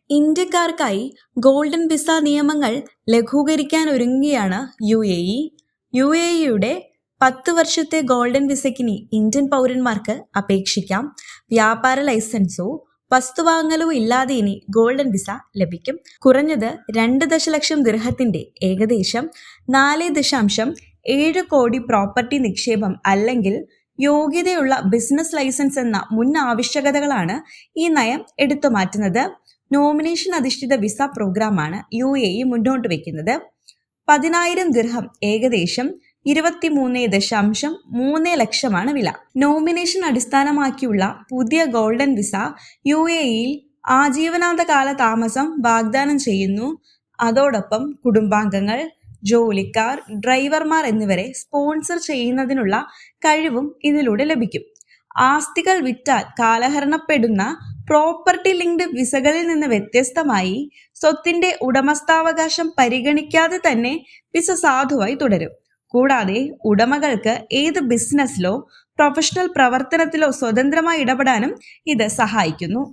ഇന്ത്യക്കാർക്കായി golden visa നിയമങ്ങൾ ലഘൂകരിക്കാനൊരുങ്ങുകയാണ് UAE. UAEയുടെ 10 വർഷത്തെ golden വിസയ്ക്കിനി Indian പൗരന്മാർക്ക് അപേക്ഷിക്കാം. വ്യാപാര ലൈസൻസോ വസ്തുവാങ്ങലോ ഇല്ലാതെ ഇനി ഗോൾഡൻ വിസ ലഭിക്കും. കുറഞ്ഞത് 2 ദശലക്ഷം ദിർഹത്തിന്റെ ഏകദേശം 4.7 കോടി പ്രോപ്പർട്ടി നിക്ഷേപം അല്ലെങ്കിൽ യോഗ്യതയുള്ള ബിസിനസ് ലൈസൻസ് എന്ന മുൻ ആവശ്യകതകളാണ് ഈ നയം എടുത്തുമാറ്റുന്നത്. നോമിനേഷൻ അധിഷ്ഠിത വിസ പ്രോഗ്രാമാണ് UAE മുന്നോട്ട് വയ്ക്കുന്നത്. 10,000 ദിർഹം ഏകദേശം 23.3 ലക്ഷമാണ് വില. നോമിനേഷൻ അടിസ്ഥാനമാക്കിയുള്ള പുതിയ ഗോൾഡൻ വിസ UAEയിൽ ആജീവനാന്ത കാല താമസം വാഗ്ദാനം ചെയ്യുന്നു. അതോടൊപ്പം കുടുംബാംഗങ്ങൾ, ജോലിക്കാർ, ഡ്രൈവർമാർ എന്നിവരെ സ്പോൺസർ ചെയ്യുന്നതിനുള്ള കഴിവും ഇതിലൂടെ ലഭിക്കും. ആസ്തികൾ വിറ്റാൽ കാലഹരണപ്പെടുന്ന പ്രോപ്പർട്ടി ലിങ്ക്ഡ് വിസകളിൽ നിന്ന് വ്യത്യസ്തമായി സ്വത്തിന്റെ ഉടമസ്ഥാവകാശം പരിഗണിക്കാതെ തന്നെ വിസ സാധുവായി തുടരും. കൂടാതെ ഉടമകൾക്ക് ഏത് ബിസിനസ്സിലോ പ്രൊഫഷണൽ പ്രവർത്തനത്തിലോ സ്വതന്ത്രമായി ഇടപെടാനും ഇത് സഹായിക്കുന്നു.